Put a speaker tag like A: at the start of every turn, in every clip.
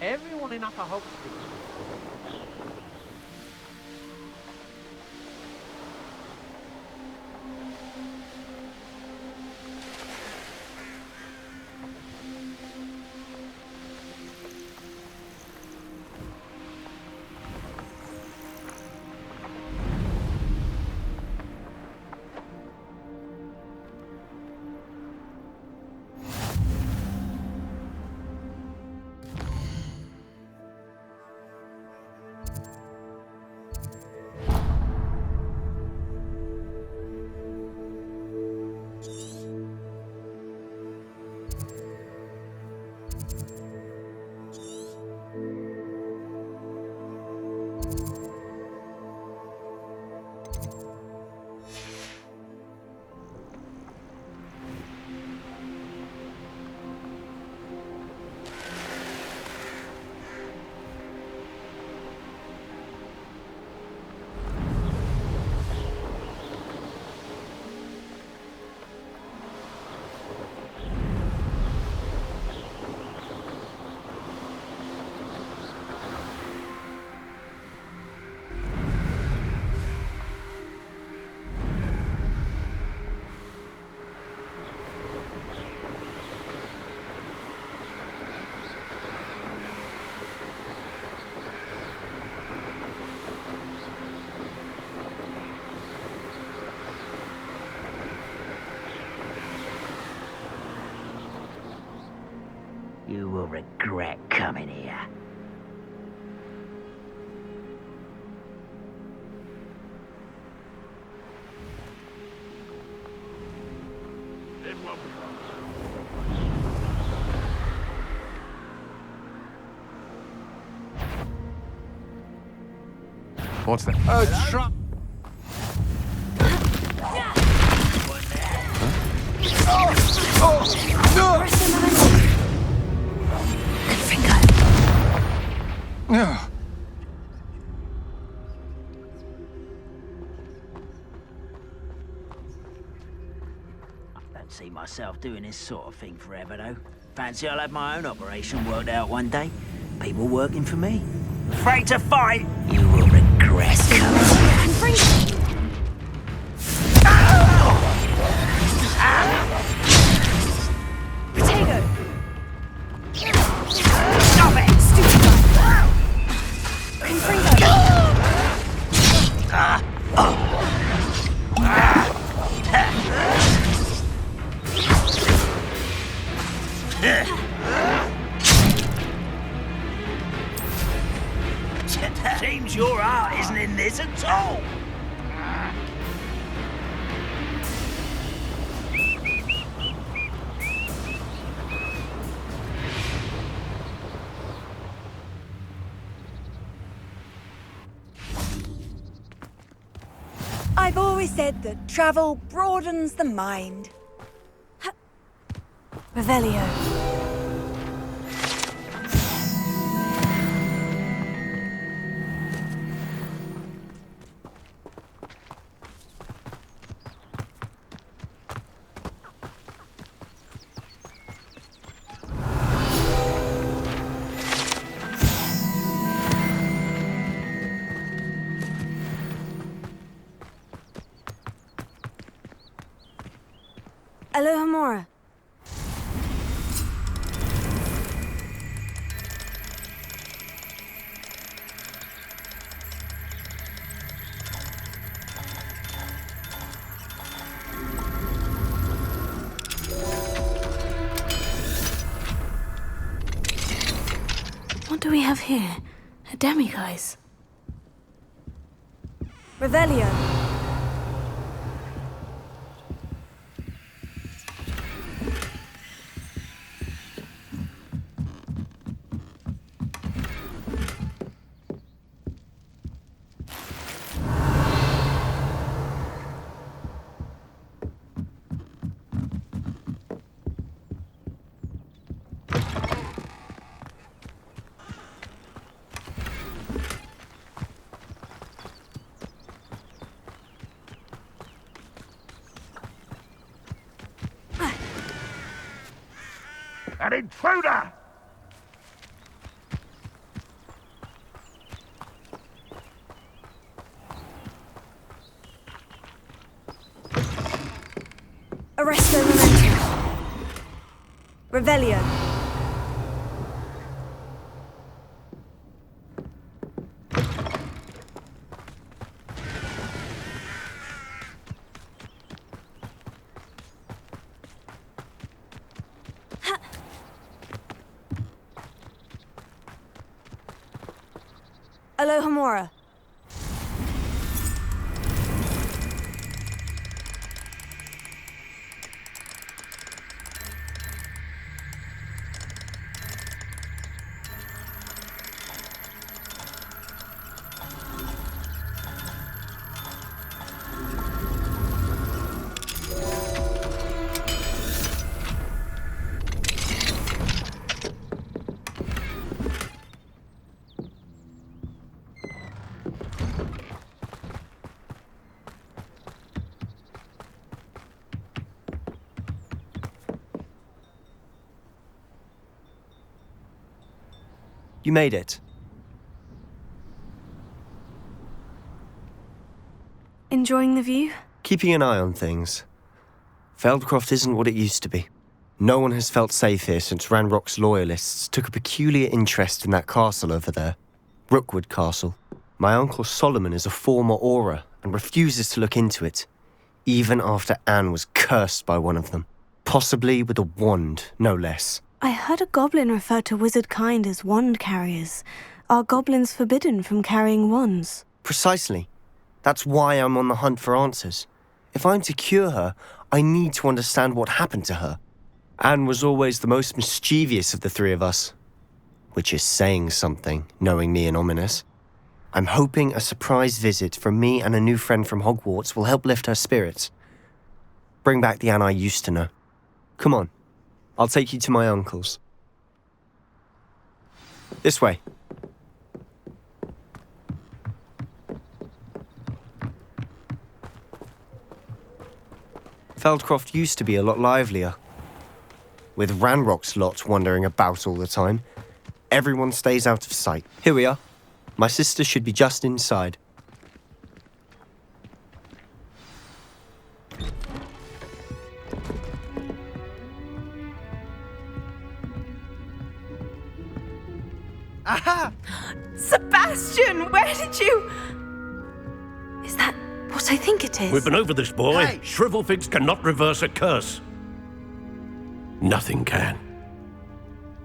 A: Everyone in Upper Hope Street.
B: You will regret coming here.
C: What's that? Oh, try. No.
B: I don't see myself doing this sort of thing forever, though. Fancy I'll have my own operation worked out one day. People working for me. Afraid to fight? You will regret coming.
D: Potato!
B: Stop it! Seems your heart isn't in this at all.
D: I've always said that travel broadens the mind. Revelio. Alohomora.
E: What do we have here? A demiguise.
D: Revelio.
F: An intruder!
D: Arresto Memento. Revelio. Alohomora.
G: You made it.
E: Enjoying the view?
G: Keeping an eye on things. Feldcroft isn't what it used to be. No one has felt safe here since Ranrock's loyalists took a peculiar interest in that castle over there. Rookwood Castle. My uncle Solomon is a former Auror and refuses to look into it, even after Anne was cursed by one of them. Possibly with a wand, no less.
E: I heard a goblin refer to wizard kind as wand carriers. Are goblins forbidden from carrying wands?
G: Precisely. That's why I'm on the hunt for answers. If I'm to cure her, I need to understand what happened to her. Anne was always the most mischievous of the three of us. Which is saying something, knowing me and Ominous. I'm hoping a surprise visit from me and a new friend from Hogwarts will help lift her spirits. Bring back the Anne I used to know. Come on. I'll take you to my uncle's. This way. Feldcroft used to be a lot livelier. With Ranrock's lot wandering about all the time, everyone stays out of sight. Here we are. My sister should be just inside.
D: Aha! Sebastian, where did you...
E: Is that what I think it is?
H: We've been over this, boy.
D: Hey.
H: Shrivelfigs cannot reverse a curse. Nothing can.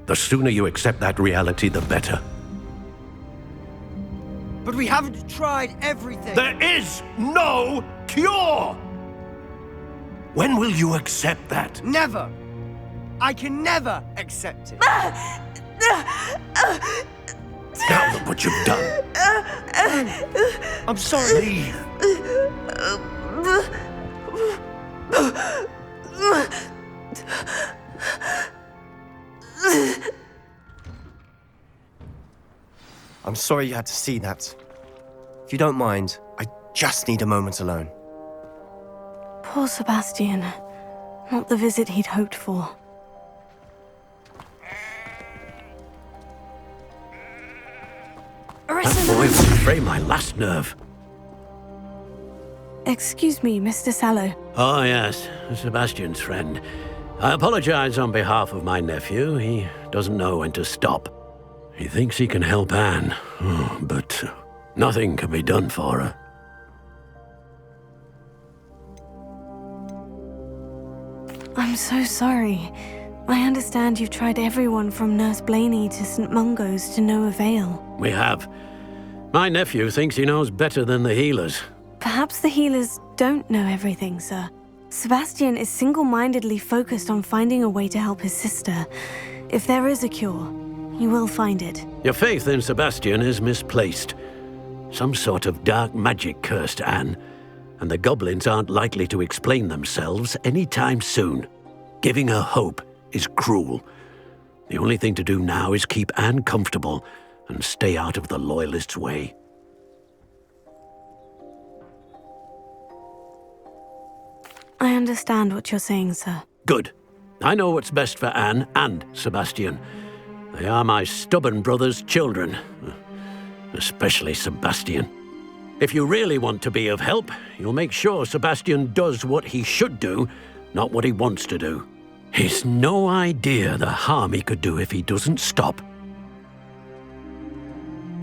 H: The sooner you accept that reality, the better.
I: But we haven't tried everything.
H: There is no cure! When will you accept that?
I: Never. I can never accept it.
H: Now look what you've done.
I: I'm sorry.
H: Leave.
G: I'm sorry you had to see that. If you don't mind, I just need a moment alone.
E: Poor Sebastian. Not the visit he'd hoped for.
H: That boy will fray my last nerve.
E: Excuse me, Mr. Sallow.
H: Oh, yes, Sebastian's friend. I apologize on behalf of my nephew. He doesn't know when to stop. He thinks he can help Anne, but nothing can be done for her.
E: I'm so sorry. I understand you've tried everyone from Nurse Blaney to St. Mungo's to no avail.
H: We have. My nephew thinks he knows better than the healers.
E: Perhaps the healers don't know everything, sir. Sebastian is single-mindedly focused on finding a way to help his sister. If there is a cure, he will find it.
H: Your faith in Sebastian is misplaced. Some sort of dark magic cursed Anne, and the goblins aren't likely to explain themselves anytime soon. Giving her hope is cruel. The only thing to do now is keep Anne comfortable and stay out of the Loyalists' way.
E: I understand what you're saying, sir.
H: Good. I know what's best for Anne and Sebastian. They are my stubborn brother's children. Especially Sebastian. If you really want to be of help, you'll make sure Sebastian does what he should do, not what he wants to do. He's no idea the harm he could do if he doesn't stop.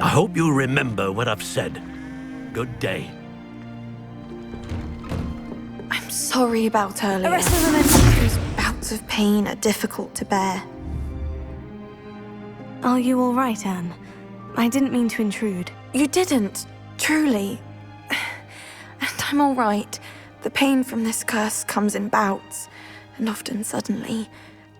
H: I hope you'll remember what I've said. Good day.
F: I'm sorry about earlier.
E: Arrest the momentum.
F: Those bouts of pain are difficult to bear.
E: Are you all right, Anne? I didn't mean to intrude.
F: You didn't, truly. And I'm all right. The pain from this curse comes in bouts, and often suddenly.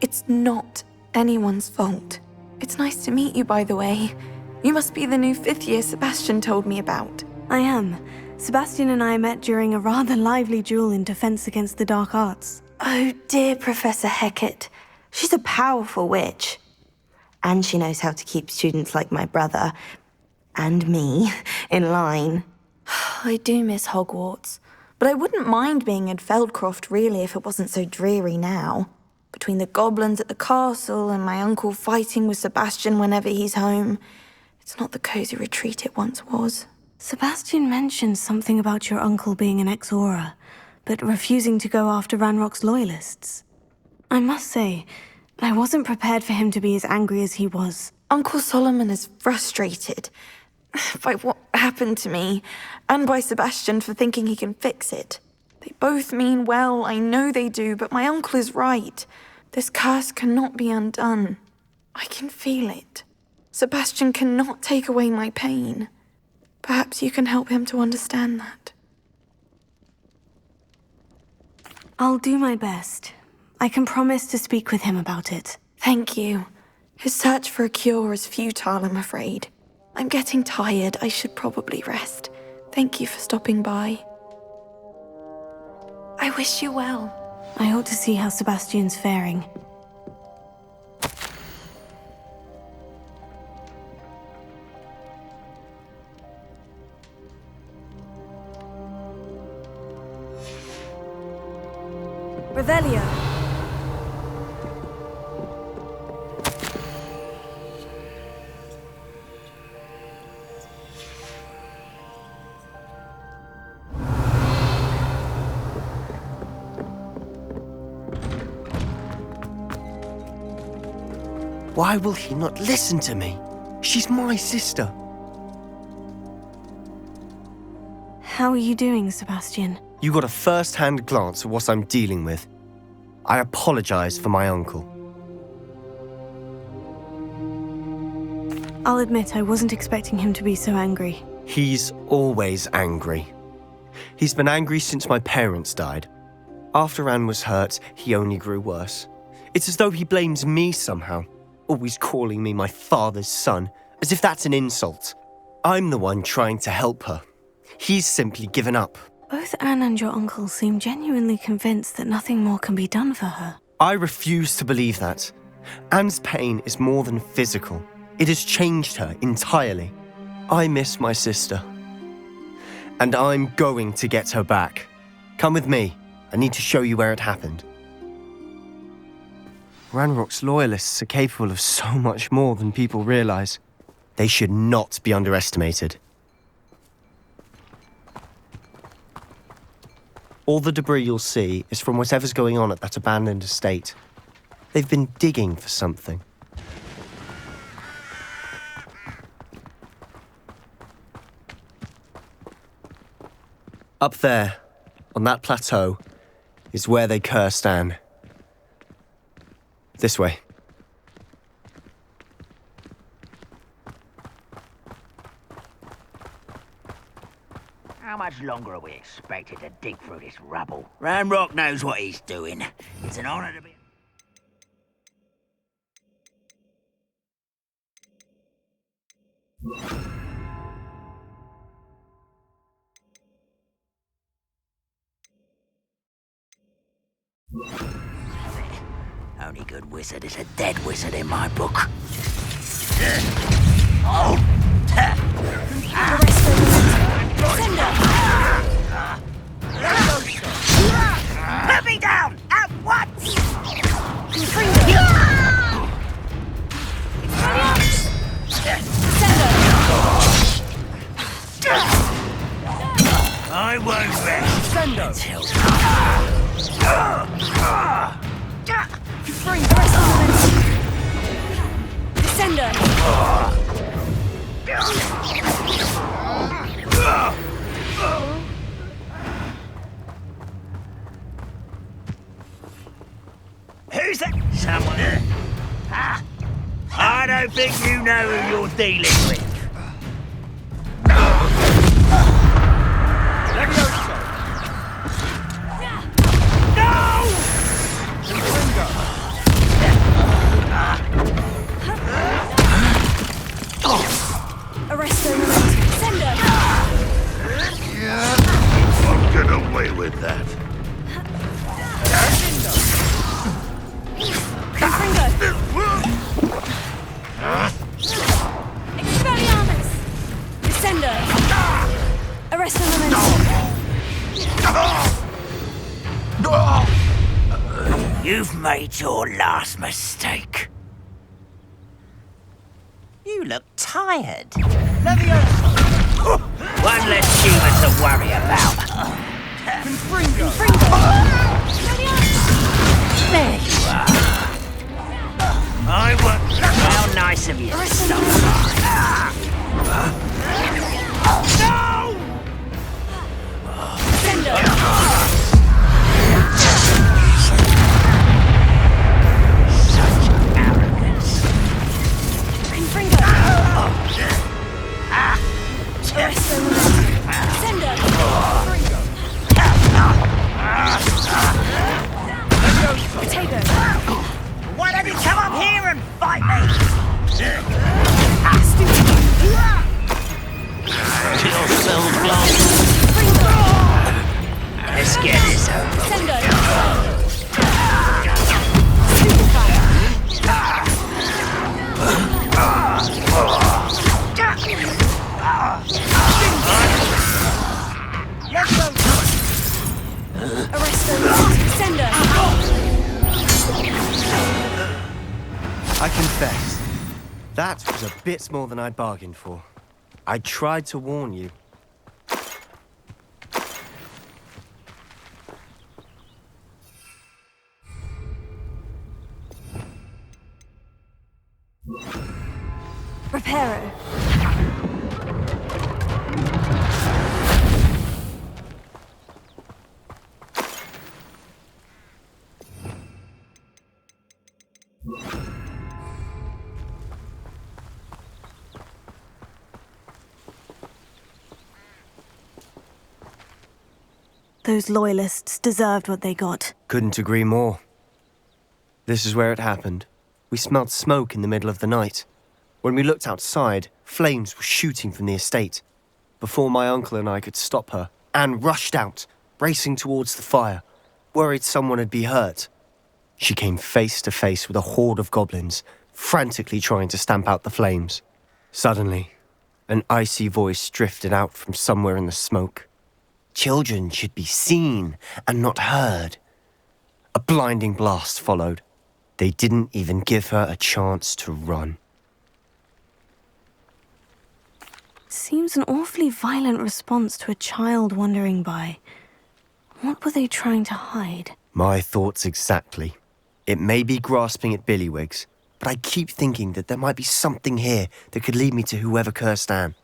F: It's not anyone's fault. It's nice to meet you, by the way. You must be the new 5th year Sebastian told me about.
E: I am. Sebastian and I met during a rather lively duel in defense against the dark arts.
F: Oh dear, Professor Hecat. She's a powerful witch. And she knows how to keep students like my brother, and me, in line. I do miss Hogwarts, but I wouldn't mind being in Feldcroft, really, if it wasn't so dreary now. Between the goblins at the castle and my uncle fighting with Sebastian whenever he's home, it's not the cozy retreat it once was.
E: Sebastian mentioned something about your uncle being an ex-Auror, but refusing to go after Ranrock's loyalists. I must say, I wasn't prepared for him to be as angry as he was.
F: Uncle Solomon is frustrated by what happened to me, and by Sebastian for thinking he can fix it. They both mean well, I know they do, but my uncle is right. This curse cannot be undone. I can feel it. Sebastian cannot take away my pain. Perhaps you can help him to understand that.
E: I'll do my best. I can promise to speak with him about it.
F: Thank you. His search for a cure is futile, I'm afraid. I'm getting tired. I should probably rest. Thank you for stopping by. I wish you well.
E: I ought to see how Sebastian's faring. Revelio.
G: Why will he not listen to me? She's my sister.
E: How are you doing, Sebastian?
G: You got a first-hand glance at what I'm dealing with. I apologize for my uncle.
E: I'll admit I wasn't expecting him to be so angry.
G: He's always angry. He's been angry since my parents died. After Anne was hurt, he only grew worse. It's as though he blames me somehow, always calling me my father's son, as if that's an insult. I'm the one trying to help her. He's simply given up.
E: Both Anne and your uncle seem genuinely convinced that nothing more can be done for her.
G: I refuse to believe that. Anne's pain is more than physical. It has changed her entirely. I miss my sister. And I'm going to get her back. Come with me. I need to show you where it happened. Ranrock's loyalists are capable of so much more than people realize. They should not be underestimated. All the debris you'll see is from whatever's going on at that abandoned estate. They've been digging for something. Up there, on that plateau, is where they cursed Anne. This way.
B: How much longer are we expected to dig through this rubble? Ranrock knows what he's doing. It's an honor to be... Only good wizard is a dead wizard in my book. Put me down at once! I won't rest
I: Sendo!
B: until...
D: Bring the rest of the Descender!
B: Who's that? Someone there. Ah, I don't think you know who you're dealing with.
I: Levioso!
B: No!
D: Arresto Momenti! Descender!
H: I'll get away with that.
D: Confringo! Expelliarmus! Descender! Arresto Momenti!
B: You've made your last mistake.
J: You look tired.
I: Levioso!
B: One less human to worry about.
I: Confringo!
B: There you are. I want... How nice of you to stop by. No!
D: Descender!
B: Such arrogance.
D: Confringo! Arresto Momenti! Descender! Potato!
B: Why don't you come up here and fight me? Yourself, let's get this over.
D: Descender! Arresto Momenti! Descender!
G: I confess, that was a bit more than I'd bargained for. I tried to warn you.
D: Reparo.
E: Those loyalists deserved what they got.
G: Couldn't agree more. This is where it happened. We smelled smoke in the middle of the night. When we looked outside, flames were shooting from the estate. Before my uncle and I could stop her, Anne rushed out, racing towards the fire, worried someone had been hurt. She came face to face with a horde of goblins, frantically trying to stamp out the flames. Suddenly, an icy voice drifted out from somewhere in the smoke. Children should be seen and not heard. A blinding blast followed. They didn't even give her a chance to run.
E: Seems an awfully violent response to a child wandering by. What were they trying to hide?
G: My thoughts exactly. It may be grasping at Billywigs, but I keep thinking that there might be something here that could lead me to whoever cursed Anne.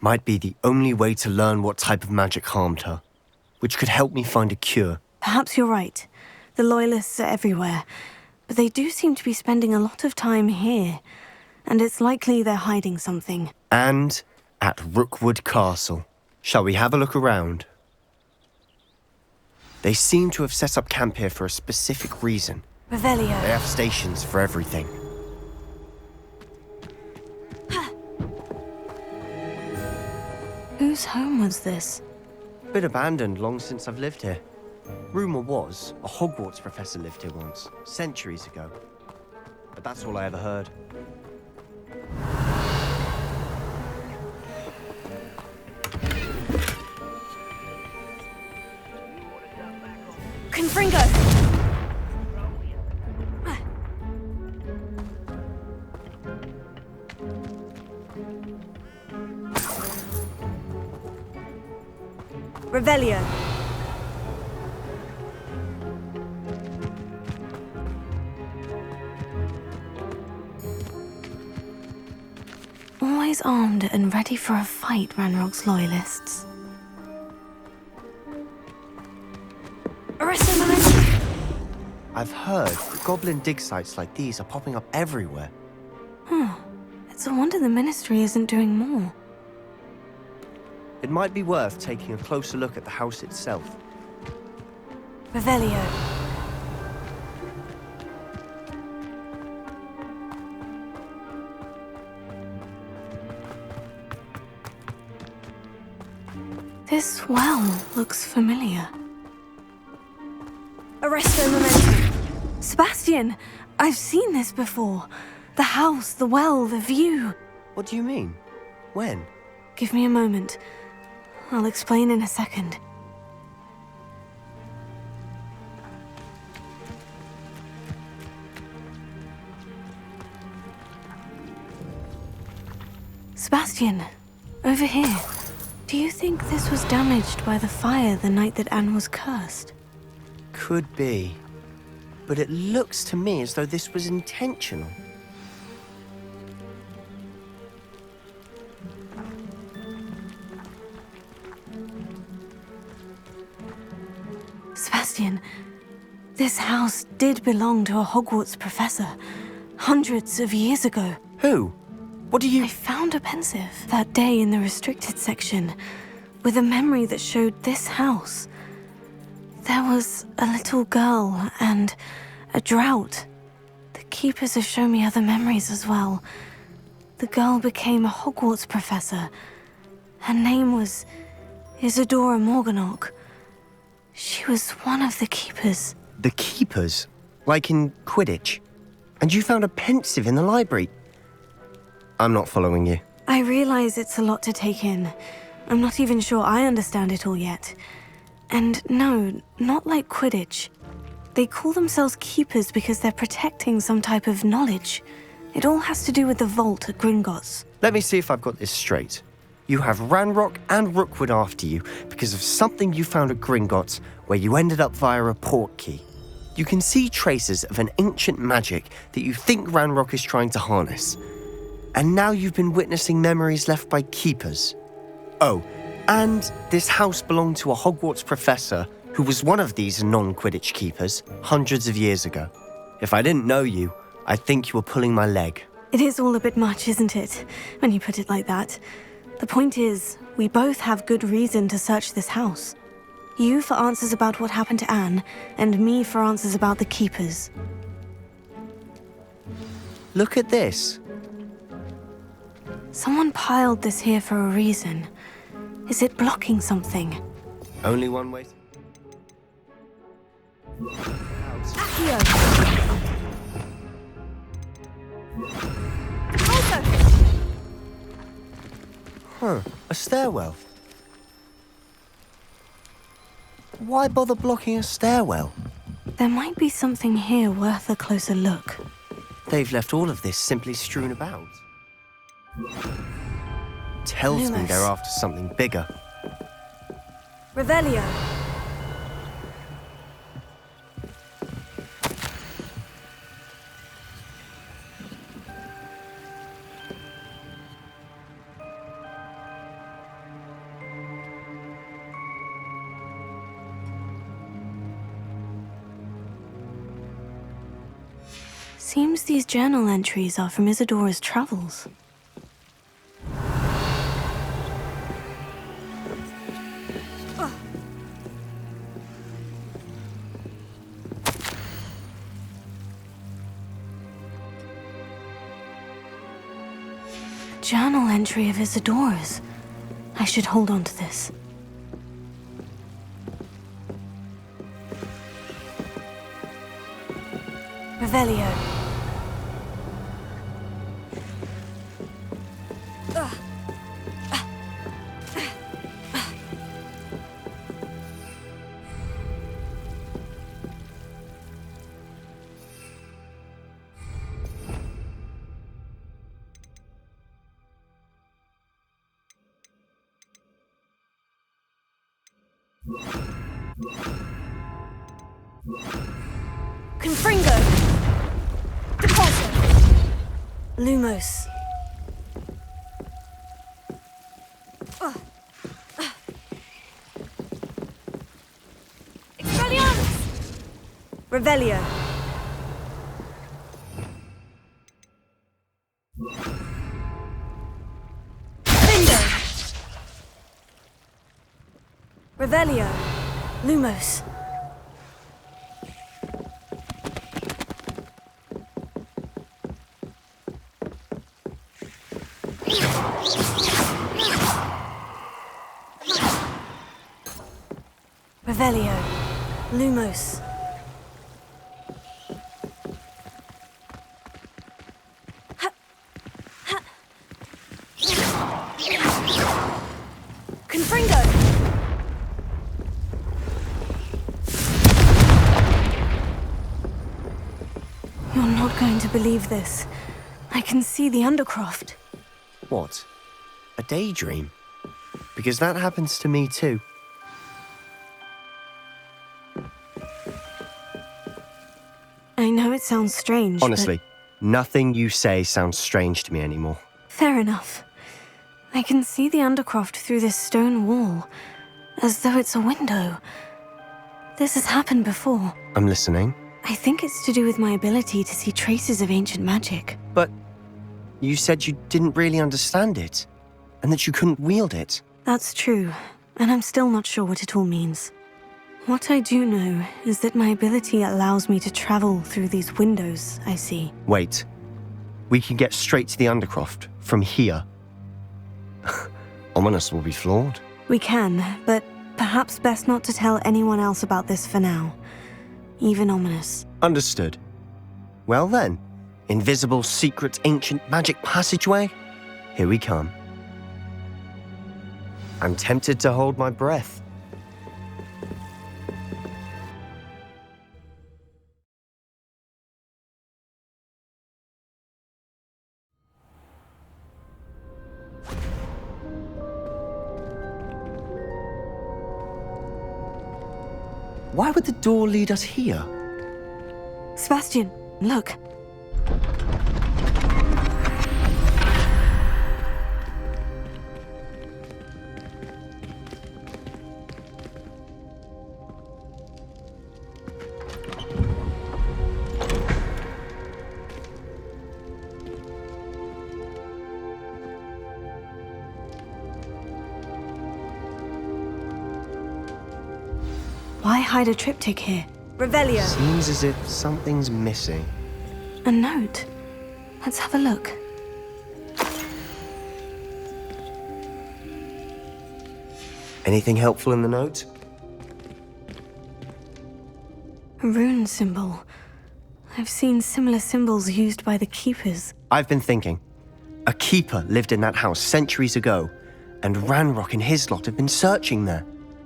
G: Might be the only way to learn what type of magic harmed her, which could help me find a cure.
E: Perhaps you're right. The Loyalists are everywhere, but they do seem to be spending a lot of time here, and it's likely they're hiding something.
G: And at Rookwood Castle. Shall we have a look around? They seem to have set up camp here for a specific reason.
D: Revelio.
G: They have stations for everything.
E: Whose home was this?
G: Been abandoned long since I've lived here. Rumour was a Hogwarts professor lived here once, centuries ago. But that's all I ever heard.
D: Confringo! Revelio.
E: Always armed and ready for a fight, Ranrock's loyalists. Arresto momentum!
G: I've heard goblin dig sites like these are popping up everywhere.
E: It's a wonder the Ministry isn't doing more.
G: It might be worth taking a closer look at the house itself.
D: Revelio.
E: This well looks familiar.
D: Arresto momentum.
E: Sebastian, I've seen this before. The house, the well, the view.
G: What do you mean? When?
E: Give me a moment. I'll explain in a second. Sebastian, over here. Do you think this was damaged by the fire the night that Anne was cursed?
G: Could be. But it looks to me as though this was intentional.
E: Sebastian, this house did belong to a Hogwarts professor, hundreds of years ago.
G: Who? What do you...
E: I found a pensive that day in the restricted section, with a memory that showed this house. There was a little girl and a drought. The keepers have shown me other memories as well. The girl became a Hogwarts professor. Her name was Isadora Morganach. She was one of the keepers.
G: The keepers? Like in Quidditch? And you found a pensive in the library? I'm not following you.
E: I realize it's a lot to take in. I'm not even sure I understand it all yet. And no, not like Quidditch. They call themselves keepers because they're protecting some type of knowledge. It all has to do with the vault at Gringotts.
G: Let me see if I've got this straight. You have Ranrock and Rookwood after you because of something you found at Gringotts where you ended up via a portkey. You can see traces of an ancient magic that you think Ranrock is trying to harness. And now you've been witnessing memories left by keepers. Oh, and this house belonged to a Hogwarts professor who was one of these non-Quidditch keepers hundreds of years ago. If I didn't know you, I'd think you were pulling my leg.
E: It is all a bit much, isn't it, when you put it like that? The point is, we both have good reason to search this house. You for answers about what happened to Anne, and me for answers about the keepers.
G: Look at this.
E: Someone piled this here for a reason. Is it blocking something?
G: Only one way.
D: Accio.
G: Huh, a stairwell. Why bother blocking a stairwell?
E: There might be something here worth a closer look.
G: They've left all of this simply strewn about. Tells me
E: Lewis.
G: they're after something bigger.
D: Revelio.
E: Seems these journal entries are from Isadora's travels. A journal entry of Isadora's. I should hold on to this.
D: Revelio.
E: Confringo! Deposit! Lumos. Expelliarmus! Revelio. Findo! Revelio. Lumos. Revelio. Lumos. Confringo! You're not going to believe this. I can see the Undercroft.
G: What? A daydream? Because that happens to me too.
E: I know it sounds strange,
G: Honestly, nothing you say sounds strange to me anymore.
E: Fair enough. I can see the Undercroft through this stone wall, as though it's a window. This has happened before.
G: I'm listening.
E: I think it's to do with my ability to see traces of ancient magic.
G: But you said you didn't really understand it, and that you couldn't wield it.
E: That's true, and I'm still not sure what it all means. What I do know is that my ability allows me to travel through these windows I see.
G: Wait. We can get straight to the Undercroft from here. Ominous will be floored.
E: We can, but perhaps best not to tell anyone else about this for now. Even Ominous.
G: Understood. Well then, invisible, secret, ancient magic passageway? Here we come. I'm tempted to hold my breath. Why would the door lead us here?
E: Sebastian, look. Why hide a triptych here? Revelio.
G: Seems as if something's missing.
E: A note. Let's have a look.
G: Anything helpful in the note?
E: A rune symbol. I've seen similar symbols used by the keepers.
G: I've been thinking. A keeper lived in that house centuries ago, and Ranrock and his lot have been searching there.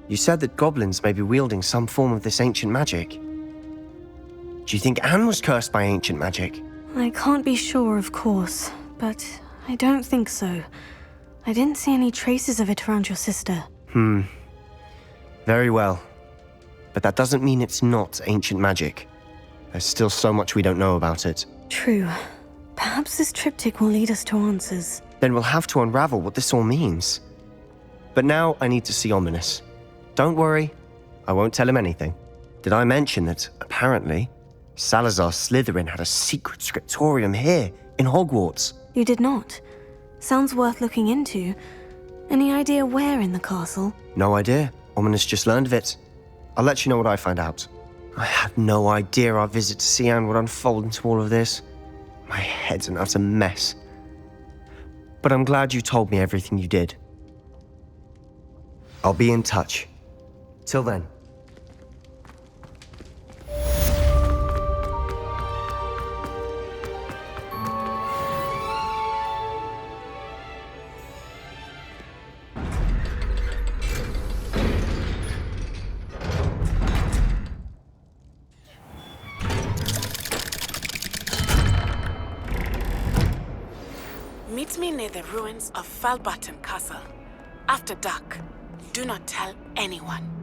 G: You said that goblins may be wielding some form of this ancient magic. Do you think Anne was cursed by ancient magic?
E: I can't be sure, of course, but I don't think so. I didn't see any traces of it around your sister.
G: Very well. But that doesn't mean it's not ancient magic. There's still so much we don't know about it.
E: True. Perhaps this triptych will lead us to answers.
G: Then we'll have to unravel what this all means. But now I need to see Ominous. Don't worry, I won't tell him anything. Did I mention that, apparently, Salazar Slytherin had a secret scriptorium here, in Hogwarts?
E: You did not. Sounds worth looking into. Any idea where in the castle?
G: No idea. Ominous just learned of it. I'll let you know what I find out. I had no idea our visit to Cian would unfold into all of this. My head's an utter mess. But I'm glad you told me everything you did. I'll be in touch. Till then.
K: Meet me near the ruins of Falbaton Castle. After dark. Do not tell anyone.